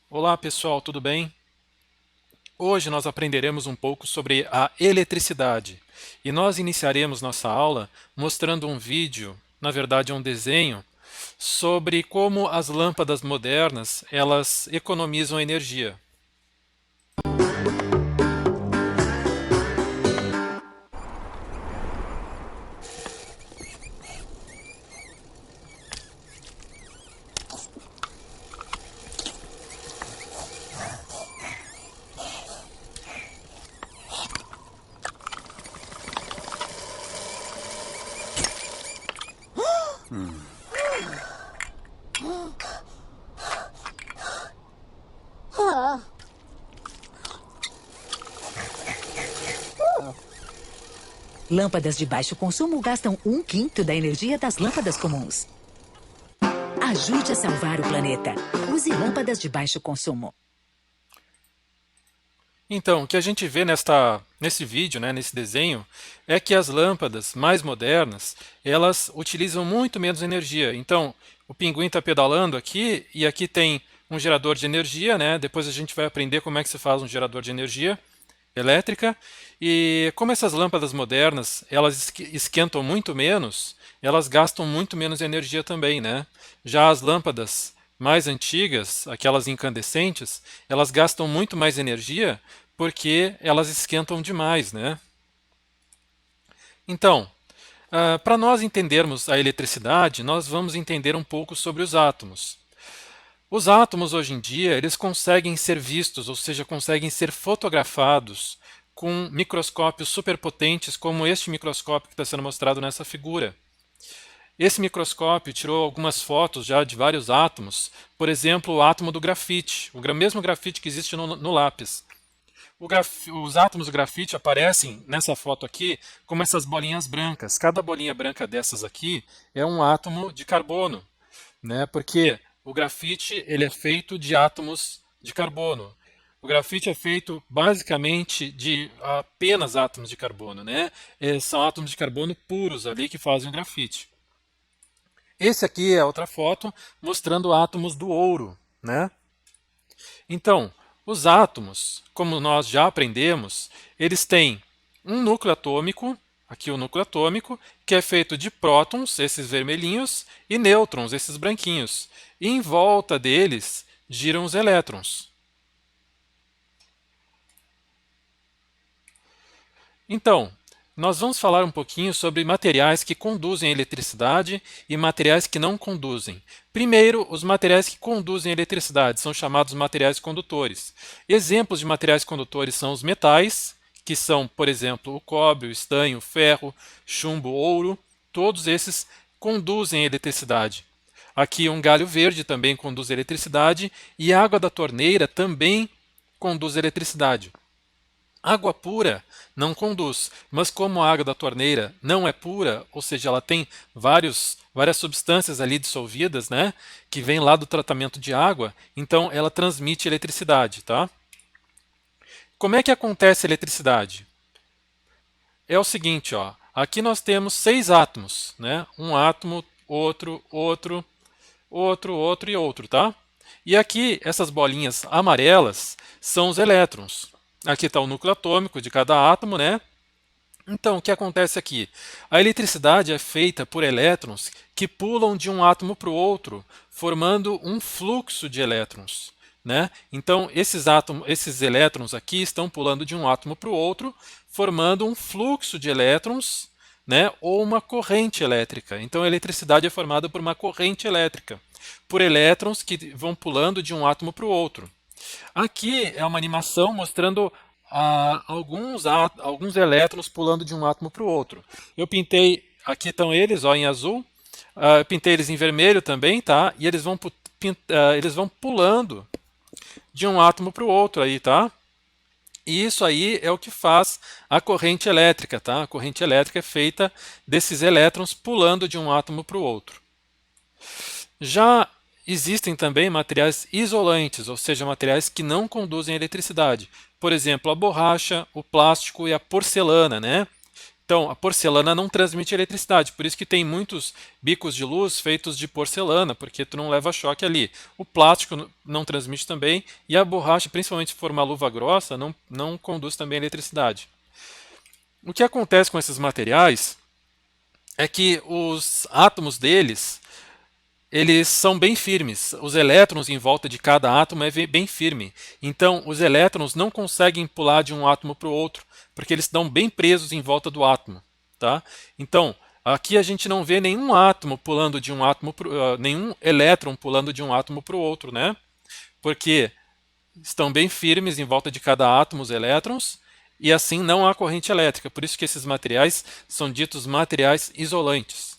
Olá pessoal, tudo bem? Hoje nós aprenderemos um pouco sobre a eletricidade e nós iniciaremos nossa aula mostrando um vídeo, na verdade um desenho, sobre como as lâmpadas modernas elas economizam energia. Lâmpadas de baixo consumo gastam 1/5 da energia das lâmpadas comuns. Ajude a salvar o planeta. Use lâmpadas de baixo consumo. Então, o que a gente vê nesse vídeo, nesse desenho, é que as lâmpadas mais modernas, elas utilizam muito menos energia. Então, o pinguim está pedalando aqui e aqui tem um gerador de energia, Depois a gente vai aprender como é que se faz um gerador de energia elétrica. E como essas lâmpadas modernas, elas esquentam muito menos, elas gastam muito menos energia também, Já as lâmpadas mais antigas, aquelas incandescentes, elas gastam muito mais energia porque elas esquentam demais, Então, para nós entendermos a eletricidade, nós vamos entender um pouco sobre os átomos. Os átomos hoje em dia, eles conseguem ser vistos, ou seja, conseguem ser fotografados com microscópios superpotentes como este microscópio que está sendo mostrado nessa figura. Esse microscópio tirou algumas fotos já de vários átomos, por exemplo, o átomo do grafite, o mesmo grafite que existe no lápis. Os átomos do grafite aparecem nessa foto aqui como essas bolinhas brancas. Cada bolinha branca dessas aqui é um átomo de carbono, Porque o grafite ele é feito de átomos de carbono. O grafite é feito basicamente de apenas átomos de carbono, São átomos de carbono puros ali que fazem o grafite. Esse aqui é outra foto mostrando átomos do ouro, Então, os átomos, como nós já aprendemos, eles têm um núcleo atômico, aqui o núcleo atômico, que é feito de prótons, esses vermelhinhos, e nêutrons, esses branquinhos. E em volta deles giram os elétrons. Então, nós vamos falar um pouquinho sobre materiais que conduzem a eletricidade e materiais que não conduzem. Primeiro, os materiais que conduzem a eletricidade são chamados materiais condutores. Exemplos de materiais condutores são os metais, que são, por exemplo, o cobre, o estanho, o ferro, chumbo, ouro. Todos esses conduzem a eletricidade. Aqui um galho verde também conduz a eletricidade e a água da torneira também conduz a eletricidade. Água pura não conduz, mas como a água da torneira não é pura, ou seja, ela tem várias substâncias ali dissolvidas, que vêm lá do tratamento de água, então ela transmite eletricidade, tá? Como é que acontece a eletricidade? É o seguinte, ó, aqui nós temos 6 átomos, Um átomo, outro, outro, outro e outro, tá? E aqui, essas bolinhas amarelas são os elétrons. Aqui está o núcleo atômico de cada átomo, Então, o que acontece aqui? A eletricidade é feita por elétrons que pulam de um átomo para o outro, formando um fluxo de elétrons. Então, esses elétrons aqui estão pulando de um átomo para o outro, formando um fluxo de elétrons, ou uma corrente elétrica. Então, a eletricidade é formada por uma corrente elétrica, por elétrons que vão pulando de um átomo para o outro. Aqui é uma animação mostrando alguns elétrons pulando de um átomo para o outro. Eu pintei, aqui estão eles, ó, em azul, eu pintei eles em vermelho também, tá? E eles vão pulando de um átomo para o outro aí, tá? E isso aí é o que faz a corrente elétrica, tá? A corrente elétrica é feita desses elétrons pulando de um átomo para o outro. Já existem também materiais isolantes, ou seja, materiais que não conduzem eletricidade. Por exemplo, a borracha, o plástico e a porcelana, Então, a porcelana não transmite eletricidade, por isso que tem muitos bicos de luz feitos de porcelana, porque tu não leva choque ali. O plástico não transmite também, e a borracha, principalmente se for uma luva grossa, não conduz também eletricidade. O que acontece com esses materiais é que os átomos deles, eles são bem firmes. Os elétrons em volta de cada átomo é bem firme. Então, os elétrons não conseguem pular de um átomo para o outro, porque eles estão bem presos em volta do átomo. Tá? Então, aqui a gente não vê nenhum átomo pulando de um átomo nenhum elétron pulando de um átomo para o outro, né? Porque estão bem firmes em volta de cada átomo os elétrons, e assim não há corrente elétrica. Por isso que esses materiais são ditos materiais isolantes.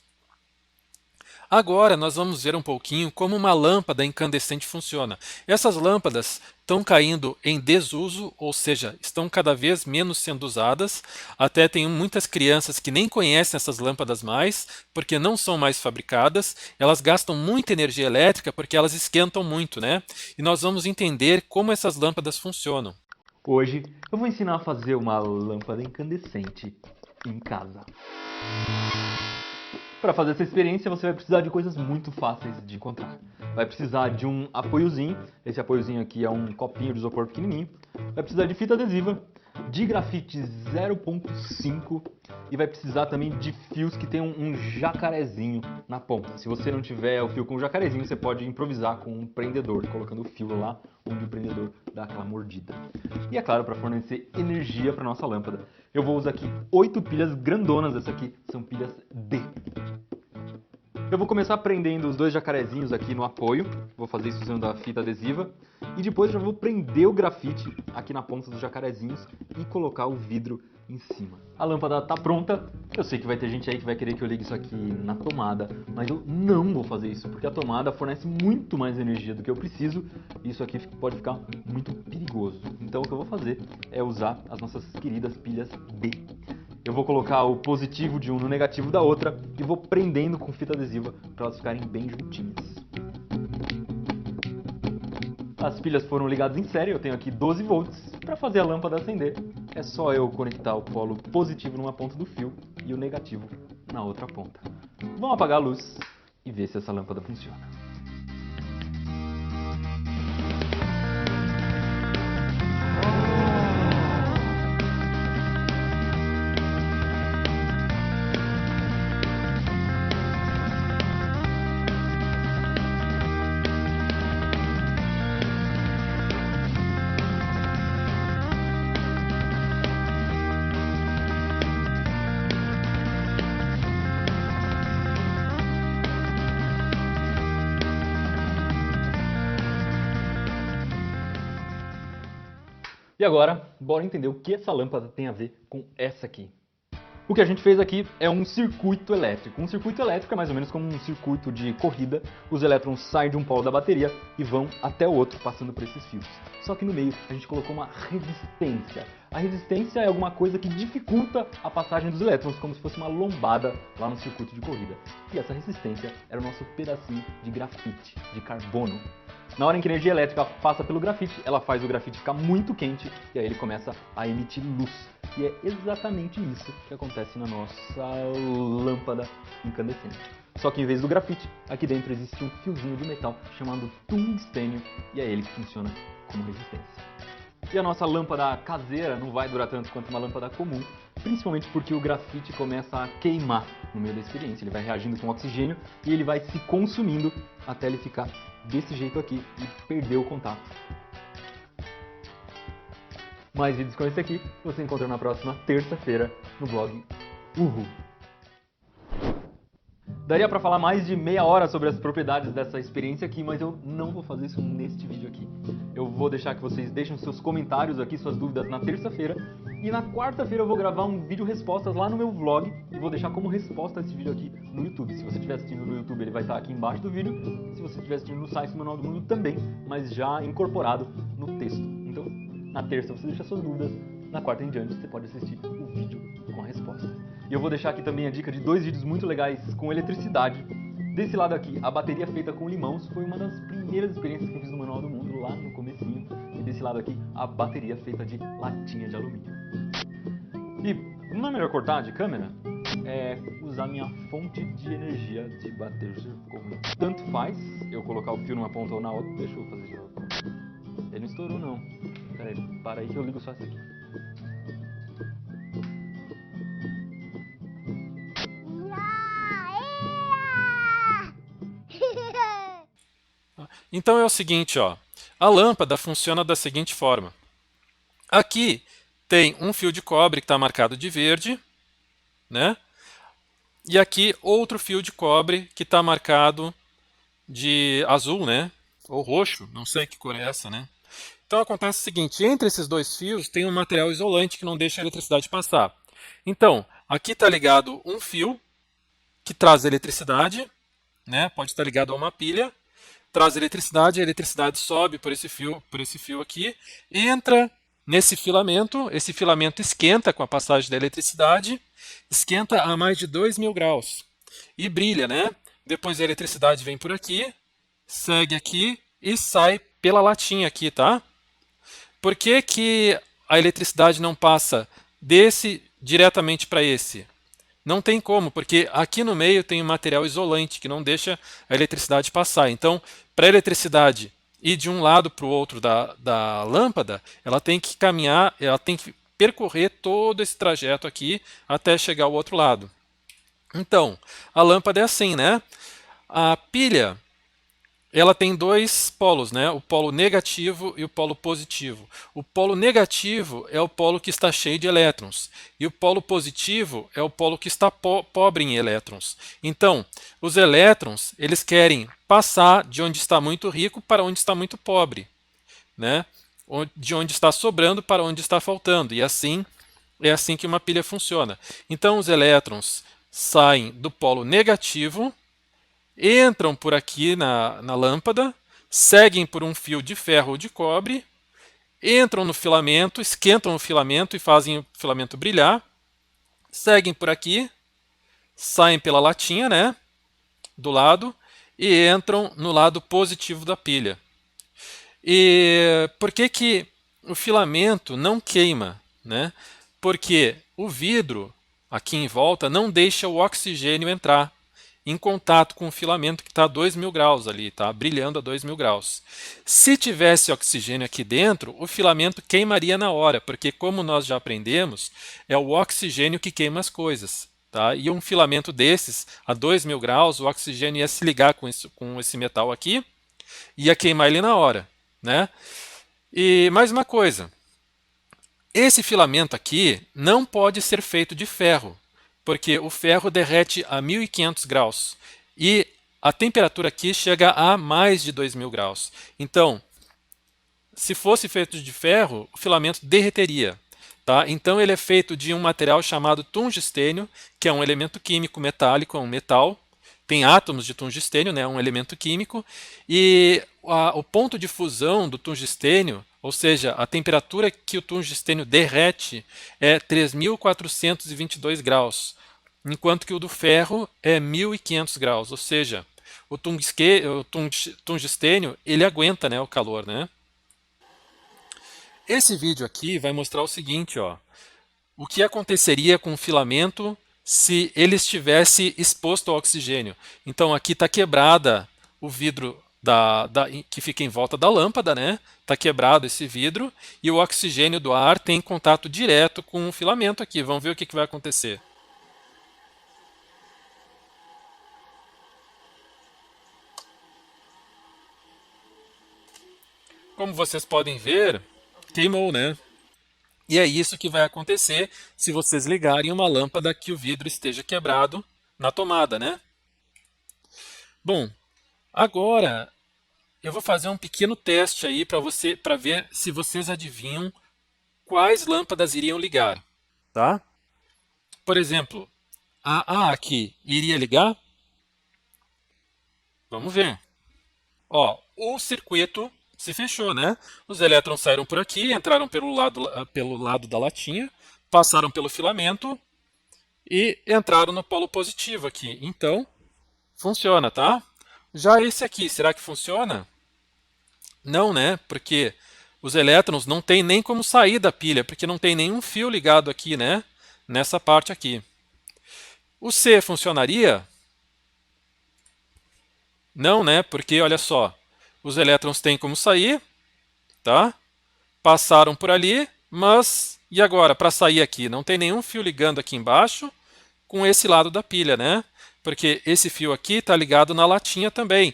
Agora nós vamos ver um pouquinho como uma lâmpada incandescente funciona. Essas lâmpadas estão caindo em desuso, ou seja, estão cada vez menos sendo usadas. Até tem muitas crianças que nem conhecem essas lâmpadas mais, porque não são mais fabricadas. Elas gastam muita energia elétrica porque elas esquentam muito, né? E nós vamos entender como essas lâmpadas funcionam. Hoje eu vou ensinar a fazer uma lâmpada incandescente em casa. Para fazer essa experiência você vai precisar de coisas muito fáceis de encontrar. Vai precisar de um apoiozinho, esse apoiozinho aqui é um copinho de isopor pequenininho. Vai precisar de fita adesiva, de grafite 0.5 e vai precisar também de fios que tenham um jacarezinho na ponta. Se você não tiver o fio com jacarezinho, você pode improvisar com um prendedor, colocando o fio lá onde o prendedor dá aquela mordida. E é claro, para fornecer energia para nossa lâmpada, eu vou usar aqui 8 pilhas grandonas, essas aqui são pilhas D. Eu vou começar prendendo os dois jacarezinhos aqui no apoio, vou fazer isso usando a fita adesiva, e depois já vou prender o grafite aqui na ponta dos jacarezinhos e colocar o vidro em cima. A lâmpada está pronta, eu sei que vai ter gente aí que vai querer que eu ligue isso aqui na tomada, mas eu não vou fazer isso, porque a tomada fornece muito mais energia do que eu preciso, e isso aqui pode ficar muito perigoso. Então o que eu vou fazer é usar as nossas queridas pilhas B. Eu vou colocar o positivo de um no negativo da outra e vou prendendo com fita adesiva para elas ficarem bem juntinhas. As pilhas foram ligadas em série, eu tenho aqui 12 volts. Para fazer a lâmpada acender, é só eu conectar o polo positivo numa ponta do fio e o negativo na outra ponta. Vamos apagar a luz e ver se essa lâmpada funciona. E agora, bora entender o que essa lâmpada tem a ver com essa aqui. O que a gente fez aqui é um circuito elétrico. Um circuito elétrico é mais ou menos como um circuito de corrida. Os elétrons saem de um polo da bateria e vão até o outro, passando por esses fios. Só que no meio a gente colocou uma resistência. A resistência é alguma coisa que dificulta a passagem dos elétrons, como se fosse uma lombada lá no circuito de corrida. E essa resistência era o nosso pedacinho de grafite, de carbono. Na hora em que a energia elétrica passa pelo grafite, ela faz o grafite ficar muito quente e aí ele começa a emitir luz. E é exatamente isso que acontece na nossa lâmpada incandescente. Só que em vez do grafite, aqui dentro existe um fiozinho de metal chamado tungstênio e é ele que funciona como resistência. E a nossa lâmpada caseira não vai durar tanto quanto uma lâmpada comum, principalmente porque o grafite começa a queimar no meio da experiência. Ele vai reagindo com oxigênio e ele vai se consumindo até ele ficar desse jeito aqui e perder o contato. Mais vídeos como esse aqui você encontra na próxima terça-feira no blog Uhul. Daria para falar mais de meia hora sobre as propriedades dessa experiência aqui, mas eu não vou fazer isso neste vídeo aqui. Eu vou deixar que vocês deixem seus comentários aqui, suas dúvidas na terça-feira. E na quarta-feira eu vou gravar um vídeo respostas lá no meu vlog e vou deixar como resposta esse vídeo aqui no YouTube. Se você estiver assistindo no YouTube, ele vai estar aqui embaixo do vídeo. Se você estiver assistindo no site do Manual do Mundo também, mas já incorporado no texto. Então, na terça você deixa suas dúvidas, na quarta em diante você pode assistir o vídeo com a resposta. E eu vou deixar aqui também a dica de 2 vídeos muito legais com eletricidade. Desse lado aqui, a bateria feita com limões foi uma das primeiras experiências que eu fiz no Manual do Mundo, lá no comecinho. E desse lado aqui, a bateria feita de latinha de alumínio. E Não é melhor cortar de câmera? É usar minha fonte de energia de bater. Tanto faz eu colocar o fio numa ponta ou na outra. Deixa eu fazer de novo. Ele não estourou não. Pera aí, para aí que eu ligo só isso aqui. Então é o seguinte, ó, a lâmpada funciona da seguinte forma. Aqui tem um fio de cobre que está marcado de verde, né? E aqui outro fio de cobre que está marcado de azul, né? Ou roxo, não sei que cor é essa, né? Então acontece o seguinte, entre esses dois fios tem um material isolante que não deixa a eletricidade passar. Então, aqui está ligado um fio que traz eletricidade, né? Pode estar ligado a uma pilha, traz eletricidade, a eletricidade sobe por esse fio aqui, entra nesse filamento, esse filamento esquenta com a passagem da eletricidade, esquenta a mais de 2000 graus e brilha, né? Depois a eletricidade vem por aqui, segue aqui e sai pela latinha aqui, tá? Por que que a eletricidade não passa desse diretamente para esse? Não tem como, porque aqui no meio tem um material isolante que não deixa a eletricidade passar. Então, para a eletricidade ir de um lado para o outro da lâmpada, ela tem que caminhar, ela tem que percorrer todo esse trajeto aqui até chegar ao outro lado. Então, a lâmpada é assim, né? A pilha, ela tem dois polos, né? O polo negativo e o polo positivo. O polo negativo é o polo que está cheio de elétrons e o polo positivo é o polo que está pobre em elétrons. Então, os elétrons, eles querem passar de onde está muito rico para onde está muito pobre, né? De onde está sobrando para onde está faltando. E assim, é assim que uma pilha funciona. Então, os elétrons saem do polo negativo, entram por aqui na lâmpada, seguem por um fio de ferro ou de cobre, entram no filamento, esquentam o filamento e fazem o filamento brilhar, seguem por aqui, saem pela latinha, né, do lado, e entram no lado positivo da pilha. E por que que o filamento não queima, né? Porque o vidro aqui em volta não deixa o oxigênio entrar em contato com o filamento que está a 2000 graus ali, tá? Brilhando a 2000 graus. Se tivesse oxigênio aqui dentro, o filamento queimaria na hora, porque como nós já aprendemos, é o oxigênio que queima as coisas. Tá? E um filamento desses, a 2000 graus, o oxigênio ia se ligar com esse metal aqui, ia queimar ele na hora. Né? E mais uma coisa, esse filamento aqui não pode ser feito de ferro, porque o ferro derrete a 1500 graus e a temperatura aqui chega a mais de 2000 graus. Então, se fosse feito de ferro, o filamento derreteria. Tá? Então ele é feito de um material chamado tungstênio, que é um elemento químico metálico, é um metal. Tem átomos de tungstênio, né, um elemento químico, e o ponto de fusão do tungstênio, ou seja, a temperatura que o tungstênio derrete é 3422 graus, enquanto que o do ferro é 1500 graus, ou seja, o tungstênio ele aguenta, né, o calor. Né? Esse vídeo aqui vai mostrar o seguinte, ó, o que aconteceria com o filamento se ele estivesse exposto ao oxigênio. Então aqui está quebrada o vidro que fica em volta da lâmpada, né? Está quebrado esse vidro e o oxigênio do ar tem contato direto com o filamento aqui. Vamos ver o que vai acontecer. Como vocês podem ver, queimou, né? E é isso que vai acontecer se vocês ligarem uma lâmpada que o vidro esteja quebrado na tomada, né? Bom, agora eu vou fazer um pequeno teste aí para ver se vocês adivinham quais lâmpadas iriam ligar, tá? Por exemplo, a A aqui iria ligar? Vamos ver. Ó, o circuito se fechou, né? Os elétrons saíram por aqui, entraram pelo lado da latinha, passaram pelo filamento e entraram no polo positivo aqui. Então, funciona, tá? Já esse aqui, será que funciona? Não, né? Porque os elétrons não tem nem como sair da pilha, porque não tem nenhum fio ligado aqui, né? nessa parte aqui. O C funcionaria? Não, né? Porque, olha só, os elétrons têm como sair, tá? Passaram por ali, mas e agora, para sair aqui? Não tem nenhum fio ligando aqui embaixo com esse lado da pilha, né? Porque esse fio aqui está ligado na latinha também,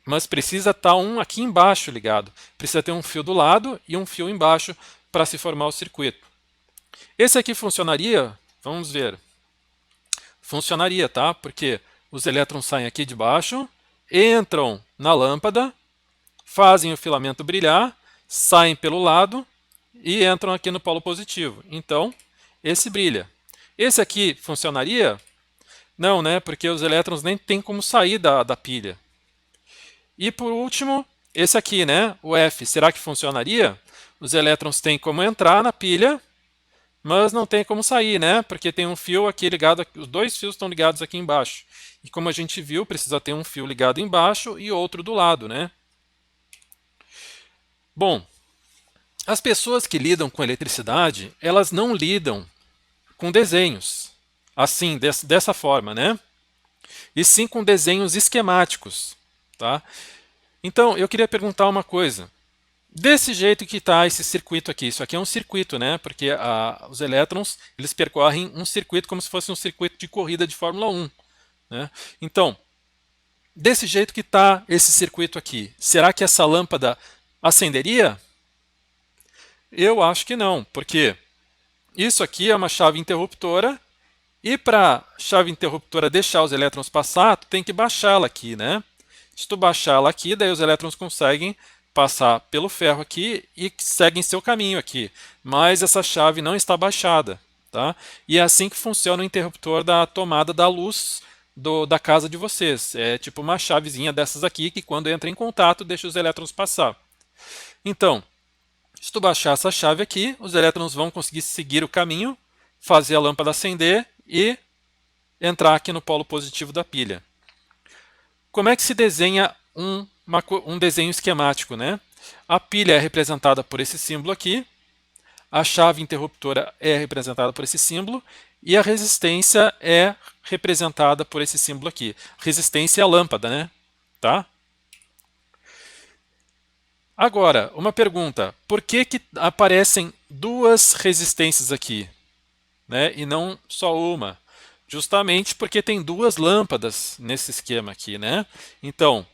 mas precisa estar um aqui embaixo ligado. Precisa ter um fio do lado e um fio embaixo para se formar o circuito. Esse aqui funcionaria? Vamos ver. Funcionaria, tá? Porque os elétrons saem aqui de baixo, entram na lâmpada, fazem o filamento brilhar, saem pelo lado e entram aqui no polo positivo. Então, esse brilha. Esse aqui funcionaria? Não, né? Porque os elétrons nem tem como sair da pilha. E por último, esse aqui, né? O F. Será que funcionaria? Os elétrons têm como entrar na pilha, mas não tem como sair, né? Porque tem um fio aqui ligado, os dois fios estão ligados aqui embaixo. E como a gente viu, precisa ter um fio ligado embaixo e outro do lado, né? Bom, as pessoas que lidam com eletricidade, elas não lidam com desenhos, assim, dessa forma, né? E sim com desenhos esquemáticos, tá? Então, eu queria perguntar uma coisa. Desse jeito que está esse circuito aqui, isso aqui é um circuito, né? Porque os elétrons, eles percorrem um circuito como se fosse um circuito de corrida de Fórmula 1, né? Então, desse jeito que está esse circuito aqui, será que essa lâmpada acenderia? Eu acho que não, porque isso aqui é uma chave interruptora e para a chave interruptora deixar os elétrons passar, tu tem que baixá-la aqui, né? Se tu baixá-la aqui, daí os elétrons conseguem passar pelo ferro aqui e seguem seu caminho aqui. Mas essa chave não está baixada, tá? E é assim que funciona o interruptor da tomada da luz da casa de vocês. É tipo uma chavezinha dessas aqui que quando entra em contato deixa os elétrons passar. Então, se tu baixar essa chave aqui, os elétrons vão conseguir seguir o caminho, fazer a lâmpada acender e entrar aqui no polo positivo da pilha. Como é que se desenha um desenho esquemático, né? A pilha é representada por esse símbolo aqui, a chave interruptora é representada por esse símbolo e a resistência é representada por esse símbolo aqui. Resistência é a lâmpada, né? Tá? Agora, uma pergunta. Por que aparecem duas resistências aqui, né? E não só uma? Justamente porque tem duas lâmpadas nesse esquema aqui, né? Então,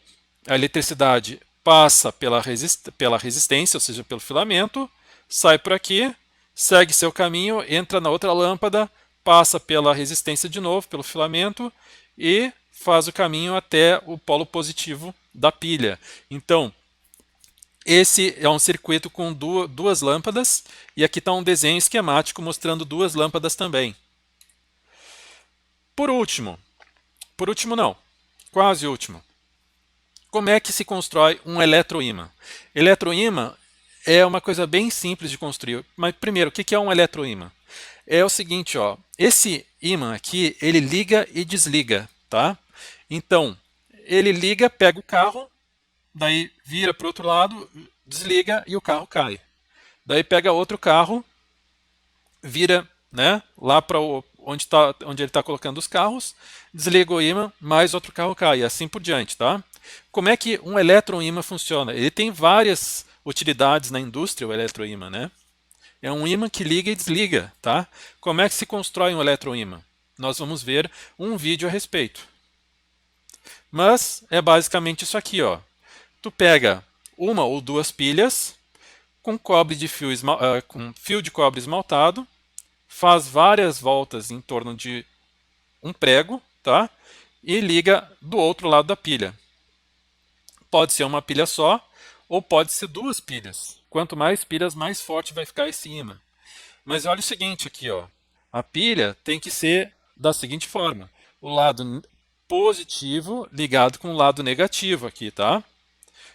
a eletricidade passa pela resistência, ou seja, pelo filamento, sai por aqui, segue seu caminho, entra na outra lâmpada, passa pela resistência de novo, pelo filamento, e faz o caminho até o polo positivo da pilha. Então, esse é um circuito com duas lâmpadas, e aqui está um desenho esquemático mostrando duas lâmpadas também. Por último não, quase último. Como é que se constrói um eletroímã? Eletroímã é uma coisa bem simples de construir. Mas primeiro, o que é um eletroímã? É o seguinte, ó, esse ímã aqui, ele liga e desliga, tá? Então, ele liga, pega o carro, daí vira para o outro lado, desliga e o carro cai. Daí pega outro carro, vira, né, lá para onde ele está colocando os carros, desliga o ímã, mais outro carro cai, e assim por diante, tá? Como é que um eletroímã funciona? Ele tem várias utilidades na indústria, o eletroímã, né? É um ímã que liga e desliga, tá? Como é que se constrói um eletroímã? Nós vamos ver um vídeo a respeito. Mas é basicamente isso aqui, ó. Tu pega uma ou duas pilhas com fio de cobre esmaltado, faz várias voltas em torno de um prego, tá? E liga do outro lado da pilha. Pode ser uma pilha só, ou pode ser duas pilhas. Quanto mais pilhas, mais forte vai ficar esse ímã. Mas olha o seguinte aqui, ó. A pilha tem que ser da seguinte forma. O lado positivo ligado com o lado negativo aqui, tá?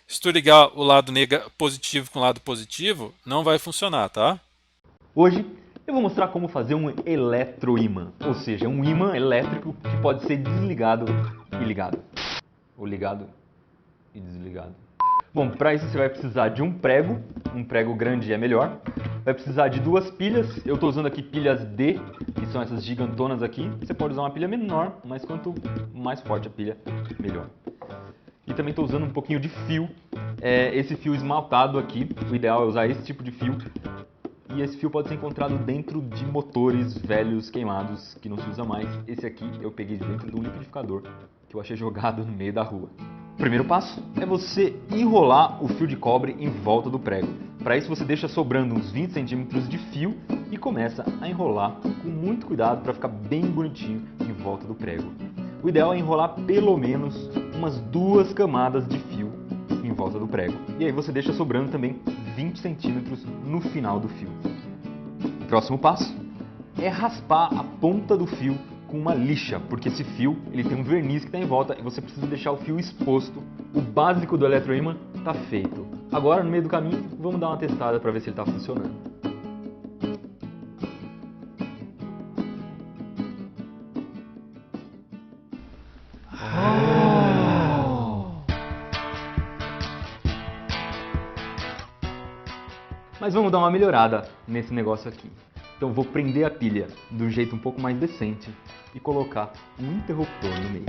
Se tu ligar o lado positivo com o lado positivo, não vai funcionar, tá? Hoje eu vou mostrar como fazer um eletroímã, ou seja, um ímã elétrico que pode ser desligado e ligado, ou ligado e desligado. Bom, para isso você vai precisar de um prego grande é melhor. Vai precisar de 2 pilhas, eu estou usando aqui pilhas D, que são essas gigantonas aqui. Você pode usar uma pilha menor, mas quanto mais forte a pilha, melhor. E também estou usando um pouquinho de fio, esse fio esmaltado aqui, o ideal é usar esse tipo de fio. E esse fio pode ser encontrado dentro de motores velhos queimados que não se usa mais. Esse aqui eu peguei de dentro de um liquidificador que eu achei jogado no meio da rua. O primeiro passo é você enrolar o fio de cobre em volta do prego. Para isso você deixa sobrando uns 20 centímetros de fio e começa a enrolar com muito cuidado para ficar bem bonitinho em volta do prego. O ideal é enrolar pelo menos umas 2 camadas de fio em volta do prego. E aí você deixa sobrando também 20 centímetros no final do fio. O próximo passo é raspar a ponta do fio com uma lixa, porque esse fio ele tem um verniz que está em volta e você precisa deixar o fio exposto. O básico do eletroímã está feito. Agora, no meio do caminho, vamos dar uma testada para ver se ele está funcionando. Mas vamos dar uma melhorada nesse negócio aqui. Então vou prender a pilha de um jeito um pouco mais decente e colocar um interruptor no meio.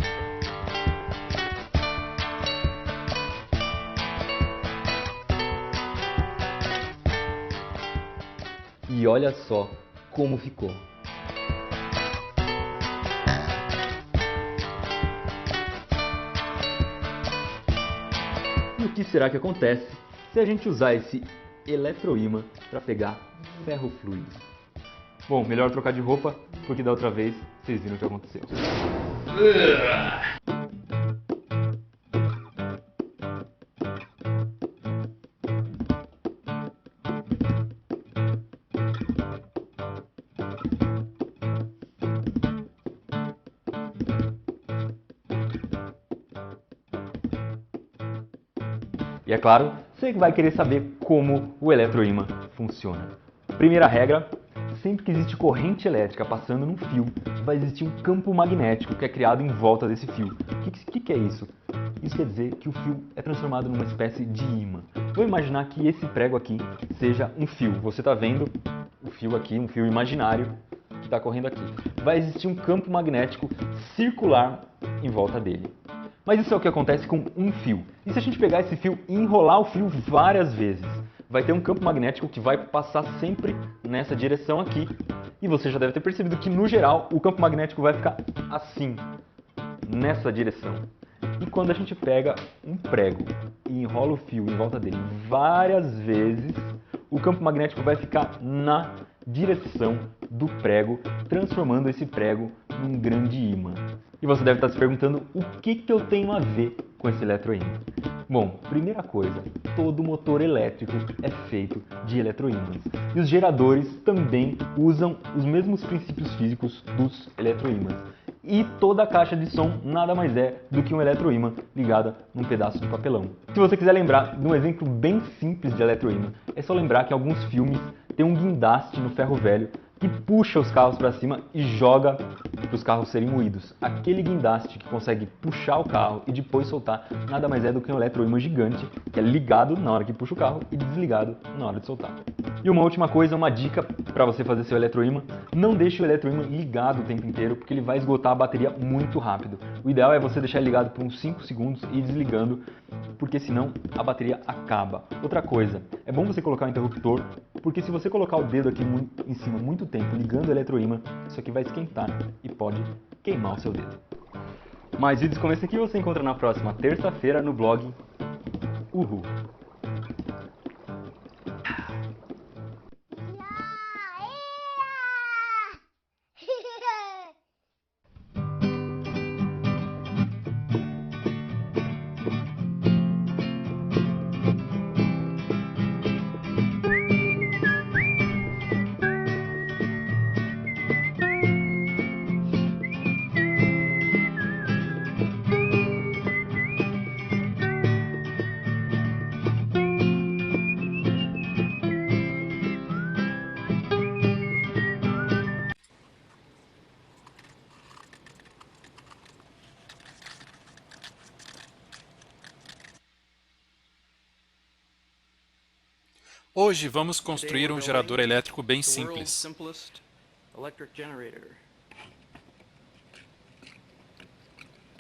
E olha só como ficou. E o que será que acontece se a gente usar esse eletroímã para pegar ferro fluido? Bom, melhor trocar de roupa, porque da outra vez vocês viram o que aconteceu. E é claro, você vai querer saber como o eletroímã funciona. Primeira regra: sempre que existe corrente elétrica passando num fio, vai existir um campo magnético que é criado em volta desse fio. O que é isso? Isso quer dizer que o fio é transformado numa espécie de ímã. Vou imaginar que esse prego aqui seja um fio. Você está vendo o fio aqui, um fio imaginário que está correndo aqui. Vai existir um campo magnético circular em volta dele. Mas isso é o que acontece com um fio. E se a gente pegar esse fio e enrolar o fio várias vezes? Vai ter um campo magnético que vai passar sempre nessa direção aqui. E você já deve ter percebido que, no geral, o campo magnético vai ficar assim, nessa direção. E quando a gente pega um prego e enrola o fio em volta dele várias vezes, o campo magnético vai ficar na direção do prego, transformando esse prego num grande ímã. E você deve estar se perguntando o que eu tenho a ver com esse eletroímã. Bom, primeira coisa, todo motor elétrico é feito de eletroímãs. E os geradores também usam os mesmos princípios físicos dos eletroímãs. E toda a caixa de som nada mais é do que um eletroímã ligada num pedaço de papelão. Se você quiser lembrar de um exemplo bem simples de eletroímã, é só lembrar que em alguns filmes tem um guindaste no ferro velho que puxa os carros para cima e joga para os carros serem moídos. Aquele guindaste que consegue puxar o carro e depois soltar nada mais é do que um eletroímã gigante que é ligado na hora que puxa o carro e desligado na hora de soltar. E uma última coisa, uma dica para você fazer seu eletroímã: não deixe o eletroímã ligado o tempo inteiro, porque ele vai esgotar a bateria muito rápido. O ideal é você deixar ele ligado por uns 5 segundos e ir desligando, porque senão a bateria acaba. Outra coisa, é bom você colocar o interruptor, porque se você colocar o dedo aqui em cima muito tempo ligando o eletroímã, isso aqui vai esquentar e pode queimar o seu dedo. Mais vídeos como esse aqui você encontra na próxima terça-feira no blog Uhul! Hoje vamos construir um gerador elétrico bem The world's simples. simplest electric generator.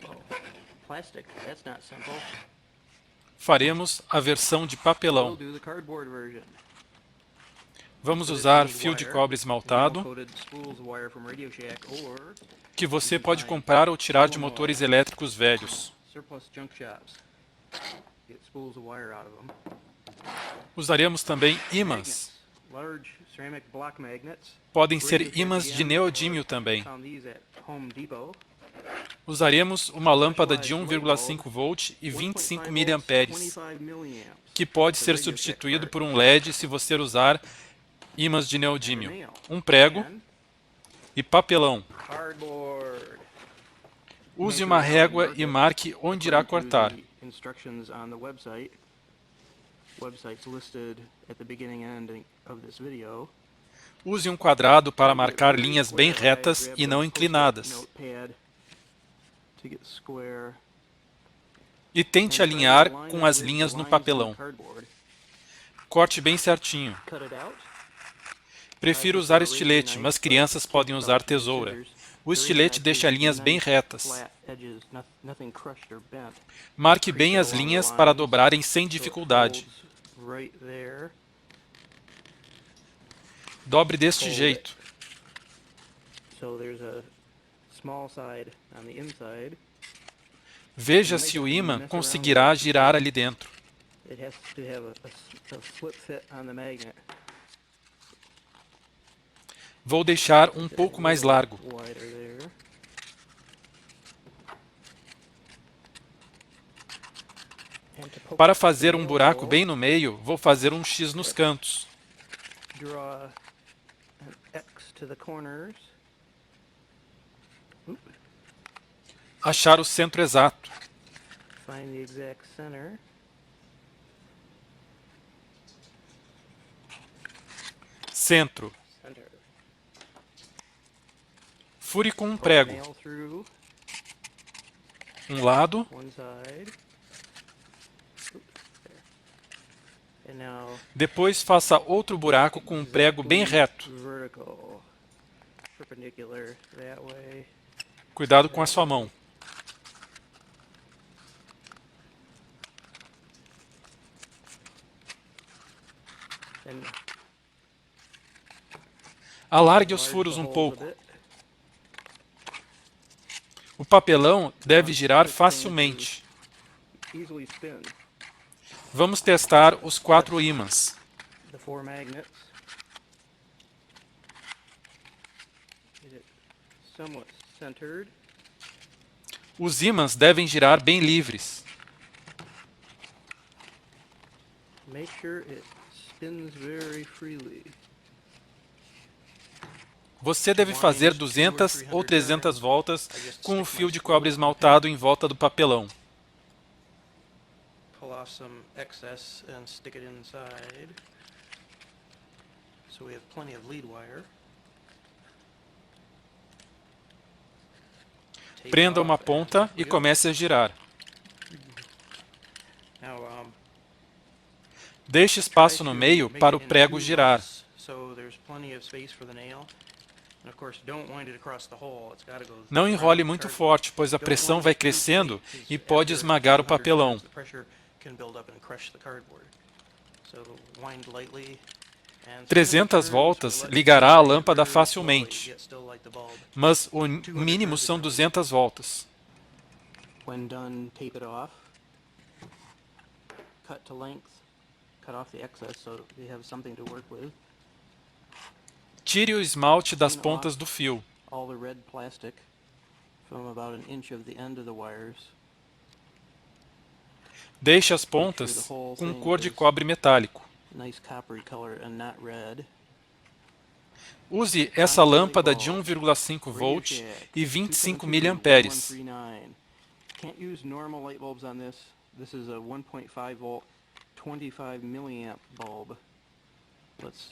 Oh, plastic, that's not simple. Faremos a versão de We'll papelão. do the cardboard version. Vamos For this usar you need fio de wire, cobre esmaltado, vinyl-coated spools of wire from Radio Shack, or que você pode comprar ou tirar de motores elétricos velhos. surplus junk shops. Get spools of wire out of them. Usaremos também ímãs. Large ceramic block magnets. Podem ser Radio Shack ímãs de EM, neodímio or também. found these at Home Depot. Usaremos uma lâmpada de 1,5 volt e 25 mA, 25 milliamps. que pode ser substituído por um LED se você usar ímãs de neodímio, um prego And e papelão. cardboard. Use uma régua e marque onde irá cortar. Instructions on the website. Websites listed at the beginning and ending of this video. Use um quadrado para marcar linhas bem retas e não inclinadas. Notepad to get square. E tente alinhar com as linhas no papelão. Corte bem certinho. Cut it out. Prefiro usar estilete, mas crianças podem usar tesoura. O estilete deixa linhas bem retas. Flat edges, nothing crushed or bent. Marque bem as linhas para dobrarem sem dificuldade. Right there. Dobre deste jeito. So there's a small side on the inside. Veja se o ímã conseguirá girar ali dentro. It has to have a slip fit on the magnet. Vou deixar um pouco mais largo. Wider there. And to poke Para fazer the um buraco hole, bem no meio, vou fazer um X nos cantos. draw an X to the corners. Oop. Achar o centro exato. Find the exact center. Centro. Center. Fure com um Put the prego. nail through Um lado, one side. Oop, there. And now depois faça outro buraco com um prego bem reto. vertical. Perpendicular that way. Cuidado com a sua mão. And Alargue os enlarge furos the um holes a pouco. bit. O papelão deve girar facilmente. Easily spin. Vamos testar os 4 ímãs. The 4 magnets. Get it somewhat centered. Os ímãs devem girar bem livres. Make sure it spins very freely. Você deve fazer 200 ou 300 voltas com o fio de cobre esmaltado em volta do papelão. Pull off some excess and stick it inside. So we have plenty of lead wire. Take Prenda off uma and ponta e wheel. comece a girar. Now, Deixe espaço no meio para o prego girar. Não enrole muito forte, pois a pressão vai crescendo e pode esmagar o papelão. 300 voltas ligará a lâmpada facilmente, mas o mínimo são 200 voltas. When done, tape it off. Cut to length. Cut off the excess so you have something to work with. Tire o esmalte das pontas do fio. All the red plastic from about an inch of the end of the wires. Deixe as pontas com cor de cobre metálico. Nice coppery color and not red. Use essa lâmpada de 1,5 volt e 25 miliamperes. Can't use normal light bulbs on this. This is a 1.5 volt, 25 milliamp bulb. Let's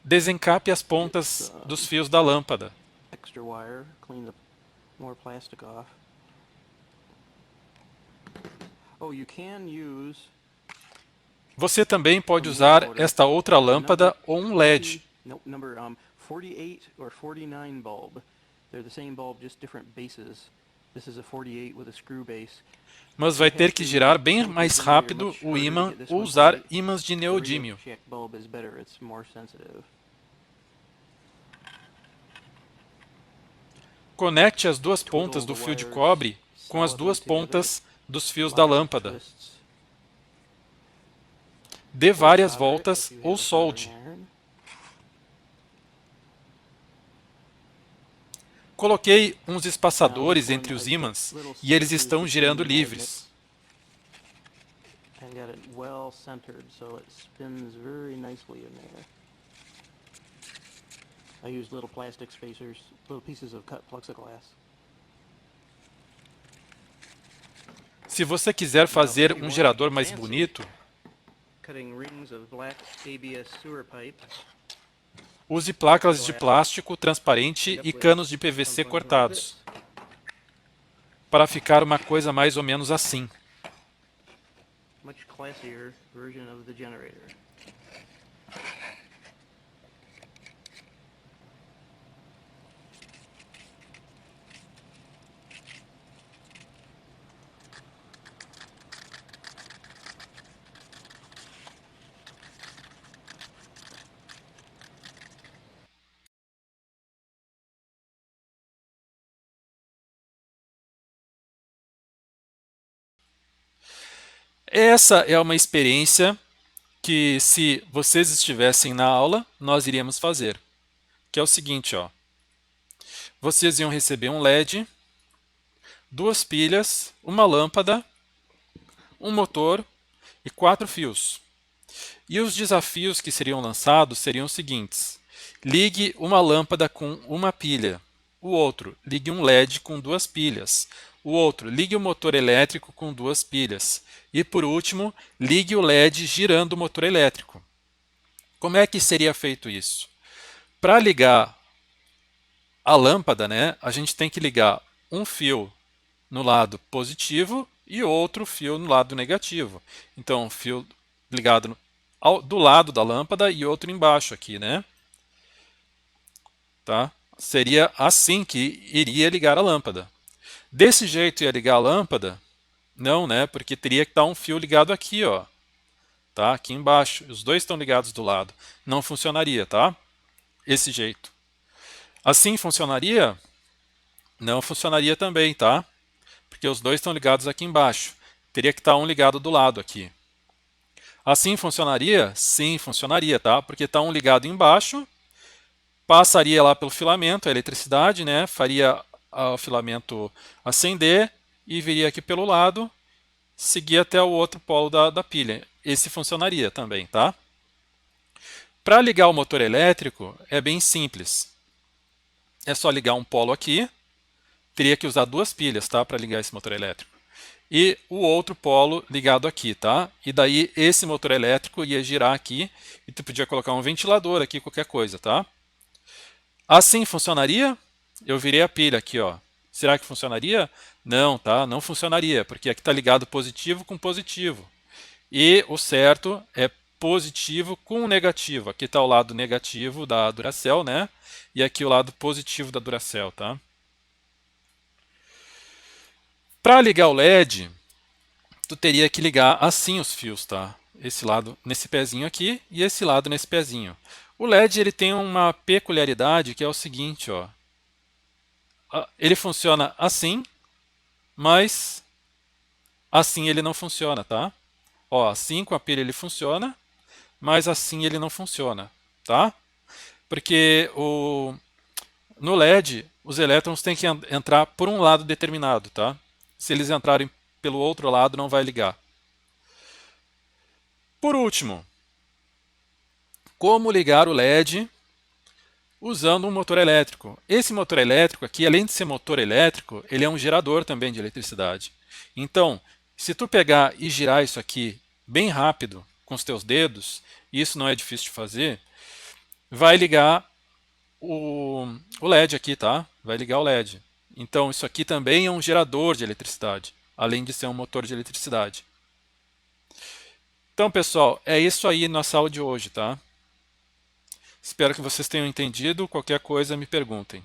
Desencape as pontas dos fios da lâmpada. extra wire, clean the more plastic off. Oh, you can use Você também pode usar esta outra lâmpada ou um LED. Number 48 or 49 bulb. They're the same bulb, just different bases. This is a 48 with a screw base. Mas vai ter que girar bem mais rápido o ímã ou usar ímãs de neodímio. Bulb is better, it's more sensitive. Conecte as duas pontas do fio de cobre com as duas pontas dos fios da lâmpada. Dê várias voltas ou solde. Coloquei uns espaçadores entre os ímãs e eles estão girando livres. And got it well centered so it spins very nicely in there. I used little plastic spacers, little pieces of cut plexiglass. Se você quiser fazer um gerador mais bonito, Cutting rings of black ABS sewer pipe. use placas de plástico transparente e canos de PVC cortados, para ficar uma coisa mais ou menos assim. Much classier version of the generator. Essa é uma experiência que, se vocês estivessem na aula, nós iríamos fazer. Que é o seguinte, ó. Vocês iam receber um LED, duas pilhas, uma lâmpada, um motor e 4 fios. E os desafios que seriam lançados seriam os seguintes: ligue uma lâmpada com uma pilha. O outro, ligue um LED com 2 pilhas. O outro, ligue o motor elétrico com 2 pilhas. E por último, ligue o LED girando o motor elétrico. Como é que seria feito isso? Para ligar a lâmpada, né, a gente tem que ligar um fio no lado positivo e outro fio no lado negativo. Então, um fio ligado do lado da lâmpada e outro embaixo aqui, né? Tá? Seria assim que iria ligar a lâmpada. Desse jeito ia ligar a lâmpada? Não, né? Porque teria que estar um fio ligado aqui, ó. Tá? Aqui embaixo. Os dois estão ligados do lado. Não funcionaria, tá? Esse jeito. Assim funcionaria? Não funcionaria também, tá? Porque os dois estão ligados aqui embaixo. Teria que estar um ligado do lado aqui. Assim funcionaria? Sim, funcionaria, tá? Porque está um ligado embaixo, passaria lá pelo filamento, a eletricidade, né? Faria o filamento acender e viria aqui pelo lado, seguir até o outro polo da pilha. Esse funcionaria também, tá? Para ligar o motor elétrico é bem simples. É só ligar um polo aqui, teria que usar 2 pilhas, tá? Para ligar esse motor elétrico. E o outro polo ligado aqui, tá? E daí esse motor elétrico ia girar aqui e tu podia colocar um ventilador aqui, qualquer coisa, tá? Assim funcionaria? Eu virei a pilha aqui, ó. Será que funcionaria? Não, tá? Não funcionaria, porque aqui está ligado positivo com positivo. E o certo é positivo com negativo. Aqui está o lado negativo da Duracell, né? E aqui o lado positivo da Duracell, tá? Para ligar o LED, tu teria que ligar assim os fios, tá? Esse lado nesse pezinho aqui e esse lado nesse pezinho. O LED ele tem uma peculiaridade que é o seguinte, ó. Ele funciona assim, mas assim ele não funciona, tá? Ó, assim com a pilha ele funciona, mas assim ele não funciona, tá? Porque no LED os elétrons têm que entrar por um lado determinado, tá? Se eles entrarem pelo outro lado, não vai ligar. Por último, como ligar o LED usando um motor elétrico? Esse motor elétrico aqui, além de ser motor elétrico, ele é um gerador também de eletricidade. Então, se tu pegar e girar isso aqui bem rápido com os teus dedos, e isso não é difícil de fazer, vai ligar o LED aqui, tá? Vai ligar o LED. Então, isso aqui também é um gerador de eletricidade, além de ser um motor de eletricidade. Então, pessoal, é isso aí nossa aula de hoje, tá? Espero que vocês tenham entendido. Qualquer coisa, me perguntem.